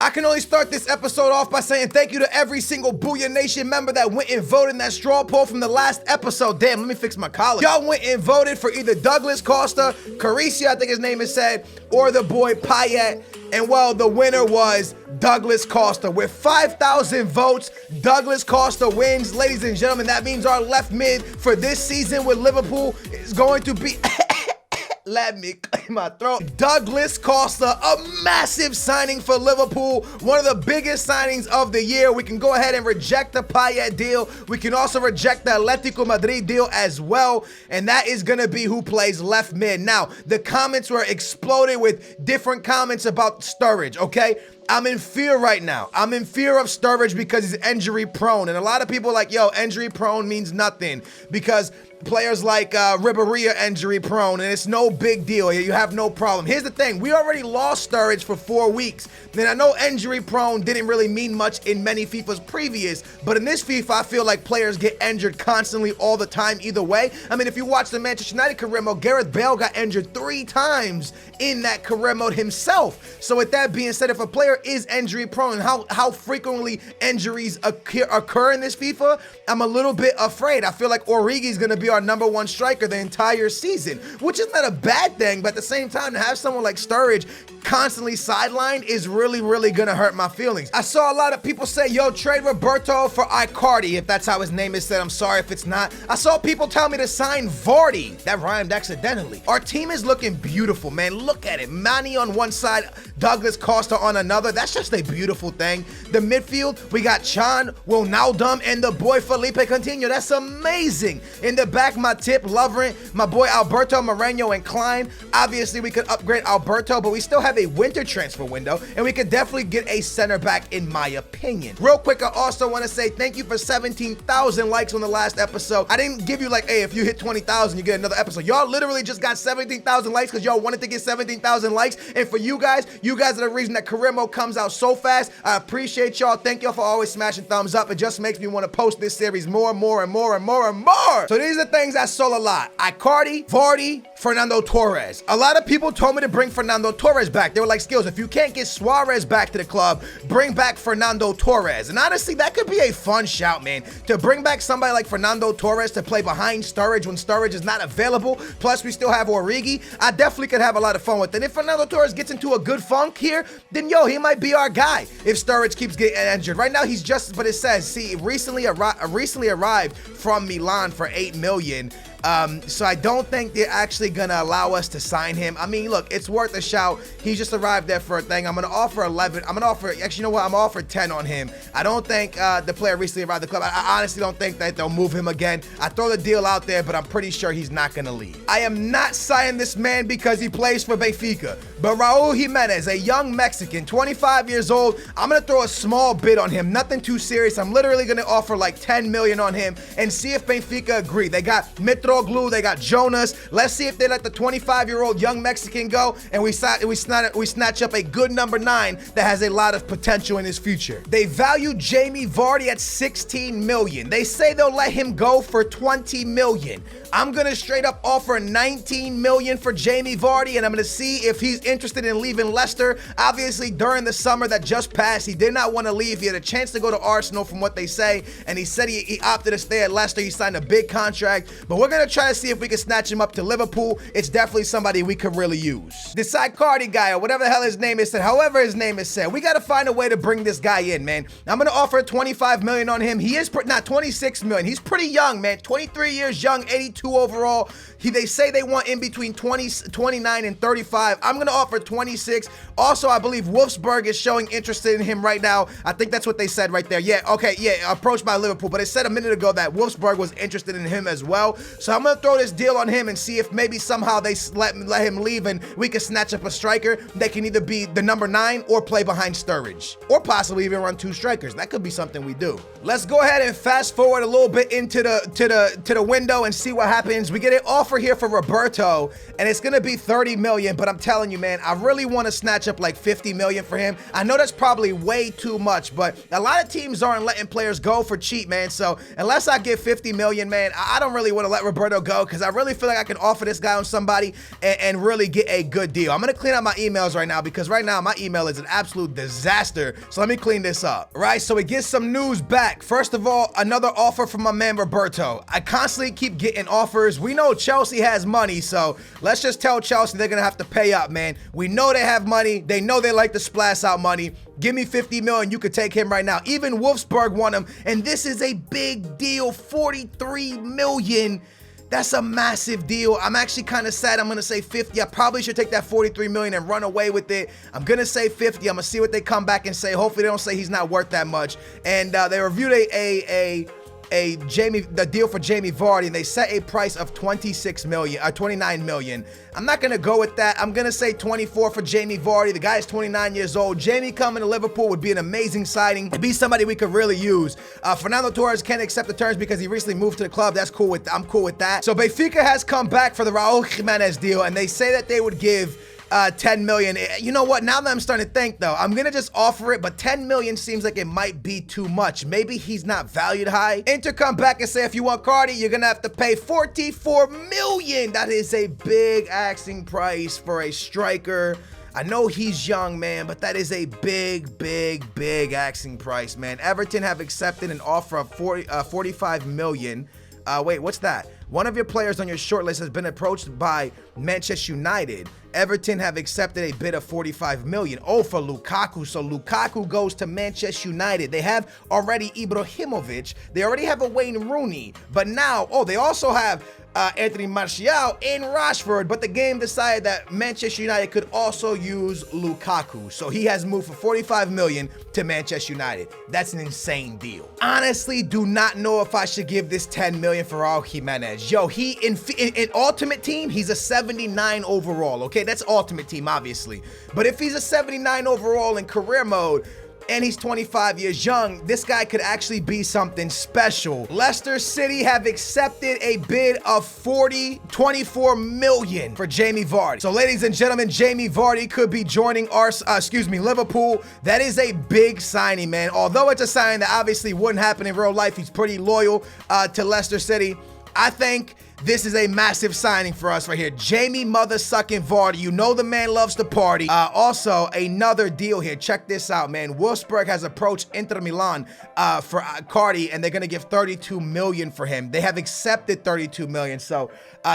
I can only start this episode off by saying thank you to every single Booyah Nation member that went and voted in that straw poll from the last episode. Damn, let me fix my collar. Y'all went and voted for either Douglas Costa, Caricia, I think his name is said, or the boy Payet. And well, the winner was Douglas Costa. With 5,000 votes, Douglas Costa wins. Ladies and gentlemen, that means our left mid for this season with Liverpool is going to be... Let me clear my throat. Douglas Costa, a massive signing for Liverpool. One of the biggest signings of the year. We can go ahead and reject the Payet deal. We can also reject the Atletico Madrid deal as well. And that is going to be who plays left mid. Now, the comments were exploded with different comments about Sturridge, okay? I'm in fear right now. I'm in fear of Sturridge because he's injury prone. And a lot of people are like, yo, injury prone means nothing because players like Ribery are injury prone and it's no big deal. You have no problem. Here's the thing. We already lost Sturridge for 4 weeks. And I know injury prone didn't really mean much in many FIFAs previous, but in this FIFA, I feel like players get injured constantly all the time either way. I mean, if you watch the Manchester United career mode, Gareth Bale got injured 3 times in that career mode himself. So with that being said, if a player is injury prone, how frequently injuries occur in this FIFA, I'm a little bit afraid. I feel like Origi is going to be our #1 striker the entire season, which is not a bad thing, but at the same time, to have someone like Sturridge constantly sidelined is really gonna hurt my feelings. I saw a lot of people say, yo, trade Roberto for Icardi, if that's how his name is said. I'm sorry if it's not. I saw people tell me to sign Vardy. That rhymed accidentally. Our team is looking beautiful, man. Look at it. Manny on one side, Douglas Costa on another. That's just a beautiful thing. The midfield, we got Chan, Wijnaldum, and the boy Felipe Coutinho. That's amazing. In the back, Matip, Lovren, my boy Alberto Moreno, and Klein. Obviously, we could upgrade Alberto, but we still have a winter transfer window, and we could definitely get a center back, in my opinion. Real quick, I also want to say thank you for 17,000 likes on the last episode. I didn't give you like, hey, if you hit 20,000, you get another episode. Y'all literally just got 17,000 likes because y'all wanted to get 17,000 likes, and for you guys are the reason that career mode comes out so fast. I appreciate y'all. Thank y'all for always smashing thumbs up. It just makes me want to post this series more and more. So these are things I saw a lot. Icardi, Vardy, Fernando Torres. A lot of people told me to bring Fernando Torres back. They were like, Skills, if you can't get Suarez back to the club, bring back Fernando Torres. And honestly, that could be a fun shout, man. To bring back somebody like Fernando Torres to play behind Sturridge when Sturridge is not available. Plus, we still have Origi. I definitely could have a lot of fun with it. And if Fernando Torres gets into a good funk here, then yo, he might be our guy if Sturridge keeps getting injured. Right now, he's just, but it says, see, recently arrived from Milan for 8 million. So I don't think they're actually gonna allow us to sign him. I mean, look, it's worth a shout. He's just arrived there for a thing. I'm gonna offer 11. I'm gonna offer, actually, you know what? I'm gonna offer 10 on him. I don't think the player recently arrived at the club. I honestly don't think that they'll move him again. I throw the deal out there, but I'm pretty sure he's not gonna leave. I am not signing this man because he plays for Benfica, but Raul Jimenez, a young Mexican, 25 years old, I'm gonna throw a small bid on him. Nothing too serious. I'm literally gonna offer like 10 million on him and see if Benfica agree. They got Mitroglou, they got Jonas. Let's see if they let the 25-year-old young Mexican go and we snatch up a good #9 that has a lot of potential in his future. They value Jamie Vardy at 16 million. They say they'll let him go for 20 million. I'm gonna straight up offer 19 million for Jamie Vardy, and I'm gonna see if he's interested in leaving Leicester. Obviously, during the summer that just passed, he did not want to leave. He had a chance to go to Arsenal from what they say, and he said he opted to stay at Leicester. He signed a big contract, but we're gonna try to see if we can snatch him up to Liverpool. It's definitely somebody we could really use. This Icardi guy, or whatever the hell his name is said, however his name is said, we gotta find a way to bring this guy in, man. I'm gonna offer 25 million on him. He is not 26 million. He's pretty young, man. 23 years young, 82 overall. They say they want in between 29 and 35. I'm gonna offer 26. Also, I believe Wolfsburg is showing interest in him right now. I think that's what they said right there. Yeah, okay, yeah, approached by Liverpool, but it said a minute ago that Wolfsburg was interested in him as well. So I'm gonna throw this deal on him and see if maybe somehow they let him leave and we can snatch up a striker that can either be the #9 or play behind Sturridge, or possibly even run 2 strikers. That could be something we do. Let's go ahead and fast forward a little bit into the window and see what happens. We get an offer offer here for Roberto, and it's gonna be 30 million, but I'm telling you, man, I really want to snatch up like 50 million for him. I know that's probably way too much, but a lot of teams aren't letting players go for cheap, man. So unless I get 50 million, man, I don't really want to let Roberto go, because I really feel like I can offer this guy on somebody and really get a good deal. I'm gonna clean out my emails right now, because right now my email is an absolute disaster. So let me clean this up. Right, so we get some news back. First of all, another offer from my man Roberto. I constantly keep getting offers. We know Chelsea has money, so let's just tell Chelsea they're gonna have to pay up, man. We know they have money. They know they like to splash out money. Give me 50 million, you could take him right now. Even Wolfsburg want him, and this is a big deal, 43 million. That's a massive deal. I'm actually kind of sad. I'm going to say 50. I probably should take that 43 million and run away with it. I'm going to say 50. I'm going to see what they come back and say. Hopefully they don't say he's not worth that much. And they reviewed the deal for Jamie Vardy, and they set a price of 29 million. I'm not gonna go with that. I'm gonna say 24 for Jamie Vardy. The guy is 29 years old. Jamie coming to Liverpool would be an amazing signing. It'd be somebody we could really use. Fernando Torres can't accept the terms because he recently moved to the club. That's cool. I'm cool with that. So Benfica has come back for the Raul Jimenez deal, and they say that they would give 10 million. You know what? Now that I'm starting to think, though, I'm gonna just offer it, but 10 million seems like it might be too much. Maybe he's not valued high. Inter come back and say, if you want Cardi, you're gonna have to pay 44 million. That is a big asking price for a striker. I know he's young, man, but that is a big asking price, man. Everton have accepted an offer of 45 million. Wait, what's that? One of your players on your shortlist has been approached by Manchester United. Everton have accepted a bid of 45 million. Oh, for Lukaku. So Lukaku goes to Manchester United. They have already Ibrahimovic. They already have a Wayne Rooney. But now, they also have Anthony Martial and Rashford, but the game decided that Manchester United could also use Lukaku. So he has moved for 45 million to Manchester United. That's an insane deal. Honestly, do not know if I should give this 10 million for Raul Jimenez. Yo, he in Ultimate Team, he's a 79 overall, okay? That's Ultimate Team, obviously. But if he's a 79 overall in career mode, and he's 25 years young, this guy could actually be something special. Leicester City have accepted a bid of 24 million for Jamie Vardy. So ladies and gentlemen, Jamie Vardy could be joining Liverpool. That is a big signing, man. Although it's a signing that obviously wouldn't happen in real life, he's pretty loyal to Leicester City. I think this is a massive signing for us right here. Jamie mother-sucking Vardy. You know the man loves to party. Also, another deal here. Check this out, man. Wolfsburg has approached Inter Milan for Cardi, and they're going to give 32 million for him. They have accepted 32 million. So,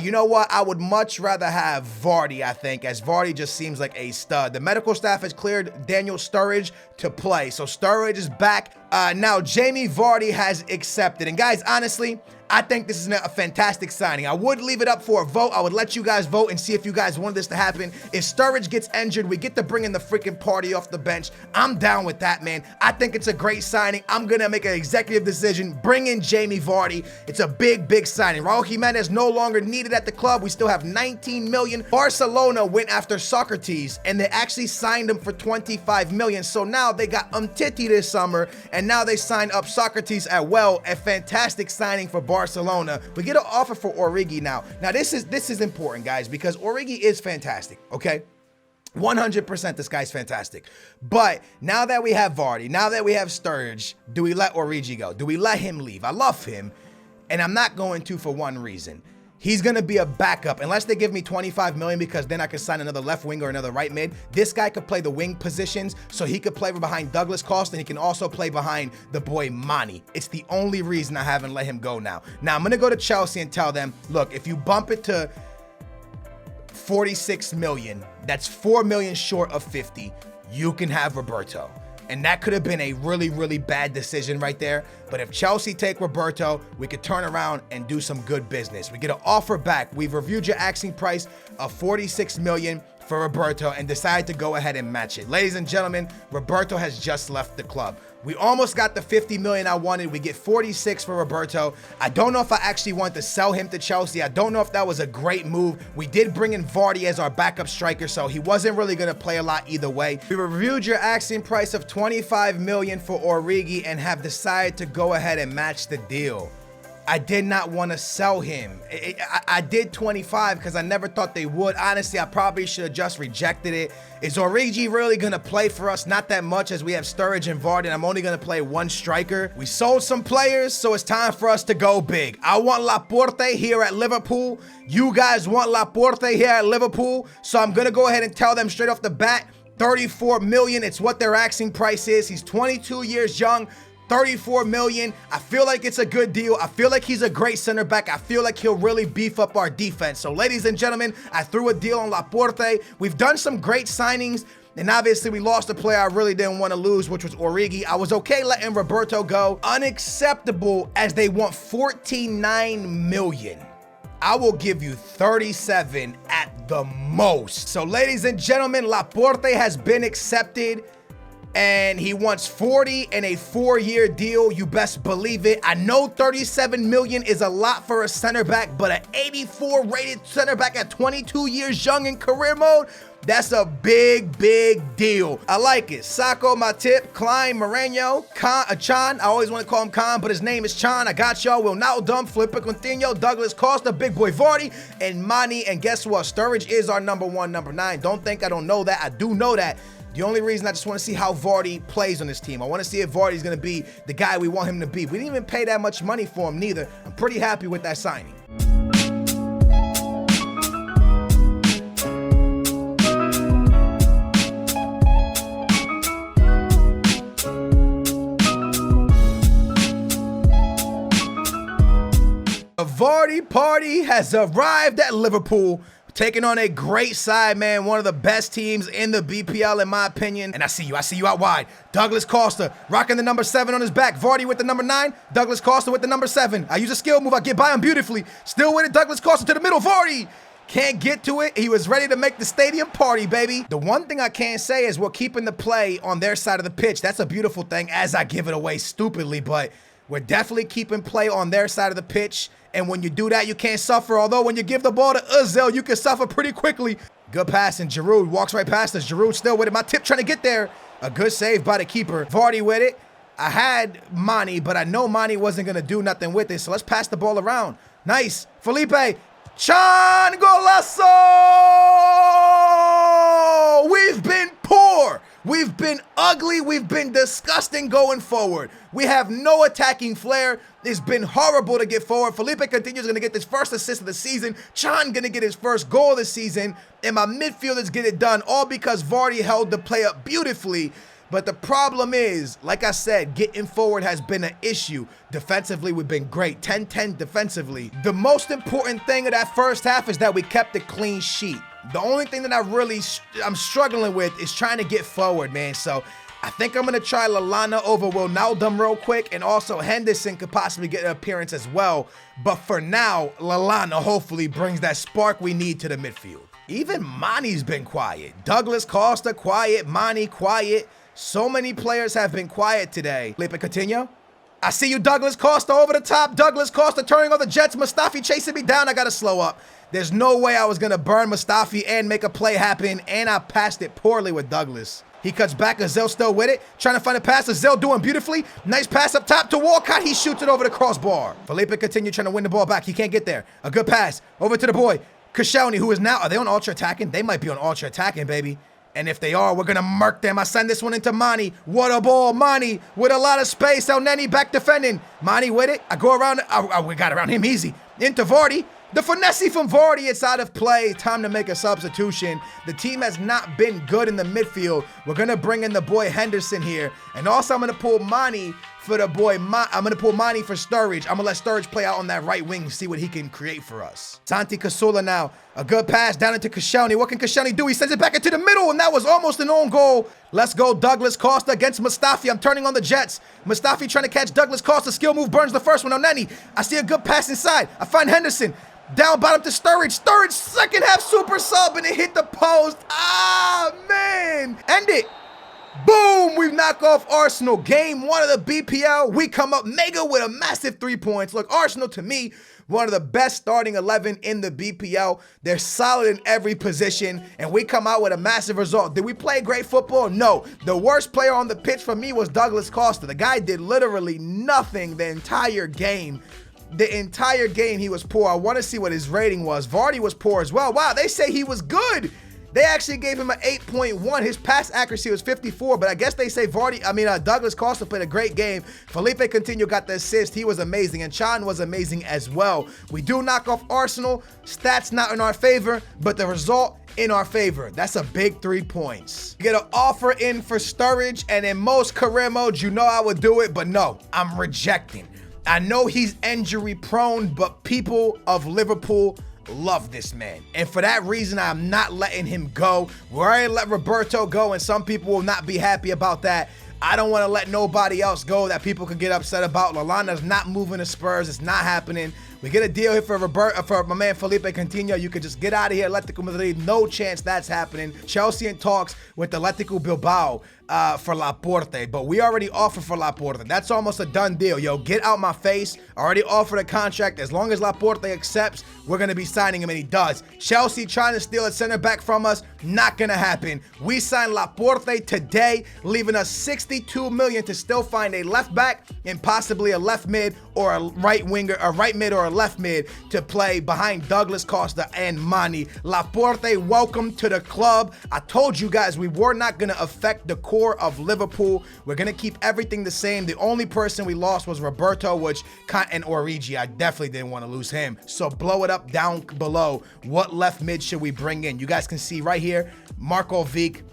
you know what? I would much rather have Vardy, I think, as Vardy just seems like a stud. The medical staff has cleared Daniel Sturridge to play. So Sturridge is back. Now, Jamie Vardy has accepted. And guys, honestly, I think this is a fantastic signing. I would leave it up for a vote. I would let you guys vote and see if you guys want this to happen. If Sturridge gets injured, we get to bring in the freaking party off the bench. I'm down with that, man. I think it's a great signing. I'm going to make an executive decision. Bring in Jamie Vardy. It's a big signing. Raul Jimenez no longer needed at the club. We still have 19 million. Barcelona went after Socrates, and they actually signed him for 25 million. So now they got Umtiti this summer, and now they signed up Socrates as well. A fantastic signing for Barcelona. We get an offer for Origi now. Now this is important, guys, because Origi is fantastic, okay? 100% this guy's fantastic. But now that we have Vardy, now that we have Sturridge, do we let Origi go? Do we let him leave? I love him, and I'm not going to for one reason. He's going to be a backup unless they give me 25 million, because then I could sign another left wing or another right mid. This guy could play the wing positions, so he could play behind Douglas Costa, and he can also play behind the boy Mane. It's the only reason I haven't let him go now. Now, I'm going to go to Chelsea and tell them, look, if you bump it to 46 million, that's 4 million short of 50, you can have Roberto. And that could have been a really bad decision right there. But if Chelsea take Roberto, we could turn around and do some good business. We get an offer back. We've reviewed your asking price of 46 million for Roberto and decided to go ahead and match it. Ladies and gentlemen, Roberto has just left the club. We almost got the 50 million I wanted. We get 46 for Roberto. I don't know if I actually want to sell him to Chelsea. I don't know if that was a great move. We did bring in Vardy as our backup striker, so he wasn't really going to play a lot either way. We reviewed your asking price of 25 million for Origi and have decided to go ahead and match the deal. I did not want to sell him. I did 25 because I never thought they would. Honestly, I probably should have just rejected it. Is Origi really going to play for us? Not that much, as we have Sturridge and Vardy, and I'm only going to play one striker. We sold some players, so it's time for us to go big. I want Laporte here at Liverpool. You guys want Laporte here at Liverpool, so I'm going to go ahead and tell them straight off the bat, 34 million. It's what their asking price is. He's 22 years young. 34 million. I feel like it's a good deal. I feel like he's a great center back. I feel like he'll really beef up our defense. So ladies and gentlemen, I threw a deal on Laporte. We've done some great signings, and obviously we lost a player I really didn't want to lose, which was Origi. I was okay letting Roberto go. Unacceptable, as they want 49 million. I will give you 37 at the most. So ladies and gentlemen, Laporte has been accepted, and he wants 40 and a 4-year deal. You best believe it. I know 37 million is a lot for a center back, but an 84 rated center back at 22 years young in career mode, that's a big, big deal. I like it. Sacco, Matip, Klein, Moreno, Chan. I always want to call him Khan, but his name is Chan. I got y'all. Wijnaldum, Felipe Coutinho, Douglas Costa, Big Boy Vardy, and Mane. And guess what? Sturridge is our number 1, number 9. Don't think I don't know that. I do know that. The only reason, I just want to see how Vardy plays on this team. I want to see if Vardy's going to be the guy we want him to be. We didn't even pay that much money for him neither. I'm pretty happy with that signing. The Vardy party has arrived at Liverpool, taking on a great side, man. One of the best teams in the BPL, in my opinion. And I see you out wide. Douglas Costa rocking the number 7 on his back. Vardy with the number 9. Douglas Costa with the number 7. I use a skill move. I get by him beautifully. Still with it. Douglas Costa to the middle. Vardy can't get to it. He was ready to make the stadium party, baby. The one thing I can say is we're keeping the play on their side of the pitch. That's a beautiful thing, as I give it away stupidly, but we're definitely keeping play on their side of the pitch. And when you do that, you can't suffer. Although when you give the ball to Ozil, you can suffer pretty quickly. Good pass, and Giroud walks right past us. Giroud still with it. My tip trying to get there. A good save by the keeper. Vardy with it. I had Mane, but I know Mane wasn't going to do nothing with it. So let's pass the ball around. Nice. Felipe. Chan Golasso! We've been poor. We've been ugly. We've been disgusting going forward. We have no attacking flair. It's been horrible to get forward. Felipe Coutinho is going to get his first assist of the season. Chan going to get his first goal of the season. And my midfielders get it done, all because Vardy held the play up beautifully. But the problem is, like I said, getting forward has been an issue. Defensively, we've been great. 10-10 defensively. The most important thing of that first half is that we kept a clean sheet. The only thing that I'm struggling with is trying to get forward, man. So I think I'm going to try Lallana over Wijnaldum real quick, and also Henderson could possibly get an appearance as well. But for now, Lallana hopefully brings that spark we need to the midfield. Even Mane's been quiet. Douglas Costa, quiet. Mane, quiet. So many players have been quiet today. Felipe Coutinho. I see you, Douglas Costa, over the top. Douglas Costa turning on the Jets. Mustafi chasing me down. I got to slow up. There's no way I was going to burn Mustafi and make a play happen, and I passed it poorly with Douglas. He cuts back. Ozil still with it. Trying to find a pass. Ozil doing beautifully. Nice pass up top to Walcott. He shoots it over the crossbar. Felipe Coutinho trying to win the ball back. He can't get there. A good pass. Over to the boy, Koscielny, who is now... Are they on ultra attacking? They might be on ultra attacking, baby. And if they are, we're going to murk them. I send this one into Mane. What a ball. Mane with a lot of space. El Neni back defending. Mane with it. I go around. We got around him easy. Into Vardy. The finesse from Vardy, it's out of play. Time to make a substitution. The team has not been good in the midfield. We're going to bring in the boy Henderson here. And also, I'm going to pull Mane for the boy. I'm going to pull Mane for Sturridge. I'm going to let Sturridge play out on that right wing, see what he can create for us. Santi Cazorla now. A good pass down into Koscielny. What can Koscielny do? He sends it back into the middle, and that was almost an own goal. Let's go, Douglas Costa against Mustafi. I'm turning on the Jets. Mustafi trying to catch Douglas Costa. Skill move burns the first one on Neni. I see a good pass inside. I find Henderson. Down bottom to Sturridge. Sturridge, second half super sub, and it hit the post. Ah, man. End it. Boom. We knock off Arsenal. Game 1 of the BPL. We come up mega with a massive 3 points. Look, Arsenal, to me, one of the best starting 11 in the BPL. They're solid in every position, and we come out with a massive result. Did we play great football? No. The worst player on the pitch for me was Douglas Costa. The guy did literally nothing the entire game. the entire game he was poor. I want to see what his rating was. Vardy was poor as well. Wow, they say he was good. They actually gave him an 8.1. His pass accuracy was 54, but I guess they say Douglas Costa played a great game. Felipe Coutinho got the assist. He was amazing, and Chan was amazing as well. We do knock off Arsenal. Stats not in our favor, but the result in our favor. That's a big 3 points. Get an offer in for Sturridge, and in most career modes, you know I would do it, but no, I'm rejecting. I know he's injury prone, but people of Liverpool love this man, and for that reason I'm not letting him go. We already let Roberto go, and some people will not be happy about that. I don't want to let nobody else go that people could get upset about. Lallana's not moving to Spurs. It's not happening. We get a deal here for my man Felipe Coutinho. You could just get out of here, Atletico Madrid. No chance that's happening. Chelsea in talks with Atletico Bilbao for Laporte, but we already offered for Laporte. That's almost a done deal. Yo, get out my face. Already offered a contract. As long as Laporte accepts, we're going to be signing him, and he does. Chelsea trying to steal a center back from us. Not going to happen. We signed Laporte today, leaving us $62 million to still find a left back and possibly a left mid or a right winger, a right mid or a left mid to play behind Douglas Costa and Mane. Laporte, welcome to the club. I told you guys we were not going to affect the core of Liverpool. We're going to keep everything the same. The only person we lost was Roberto, and Origi. I definitely didn't want to lose him. So blow it up down below. What left mid should we bring in? You guys can see right here, Marco Vick.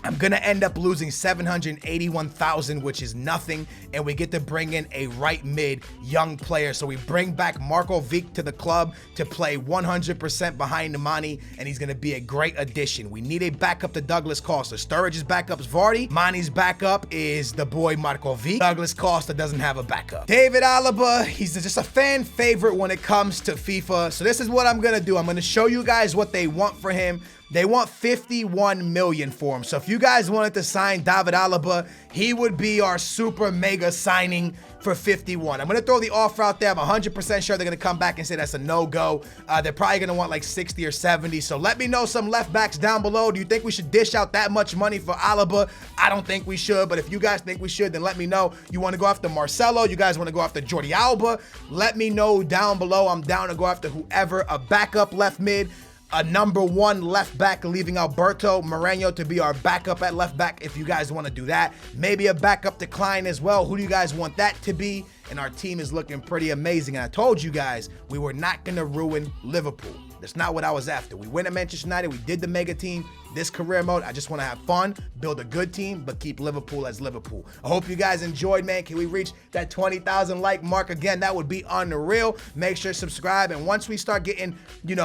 I'm going to end up losing $781,000, which is nothing, and we get to bring in a right mid young player. So we bring back Marco Vick to the club to play 100% behind Mane, and he's going to be a great addition. We need a backup to Douglas Costa. Sturridge's backup is Vardy. Mane's backup is the boy Marco Vick. Douglas Costa doesn't have a backup. David Alaba, he's just a fan favorite when it comes to FIFA. So this is what I'm going to do. I'm going to show you guys what they want for him. They want $51 million for him. So if you guys wanted to sign David Alaba, he would be our super mega signing for 51. I'm going to throw the offer out there. I'm 100% sure they're going to come back and say that's a no-go. They're probably going to want like 60 or 70. So let me know some left backs down below. Do you think we should dish out that much money for Alaba? I don't think we should, but if you guys think we should, then let me know. You want to go after Marcelo? You guys want to go after Jordi Alba? Let me know down below. I'm down to go after whoever. A backup left mid, a number one left back, leaving Alberto Moreno to be our backup at left back if you guys want to do that. Maybe a backup to Klein as well. Who do you guys want that to be? And our team is looking pretty amazing. And I told you guys we were not going to ruin Liverpool. That's not what I was after. We went to Manchester United. We did the mega team. This career mode, I just want to have fun, build a good team, but keep Liverpool as Liverpool. I hope you guys enjoyed, man. Can we reach that 20,000 like mark again? That would be unreal. Make sure to subscribe. And once we start getting,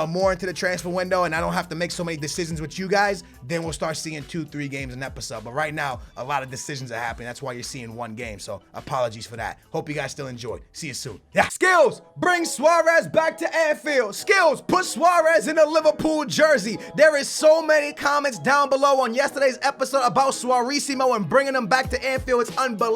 more into the transfer window and I don't have to make so many decisions with you guys, then we'll start seeing 2-3 games an episode. But right now, a lot of decisions are happening. That's why you're seeing one game. So apologies for that. Hope you guys still enjoyed. See you soon. Yeah. Skills, bring Suarez back to Anfield. Skills, put Suarez in a Liverpool jersey. There is so many comments down below on yesterday's episode about Suarissimo and bringing him back to Anfield. It's unbelievable.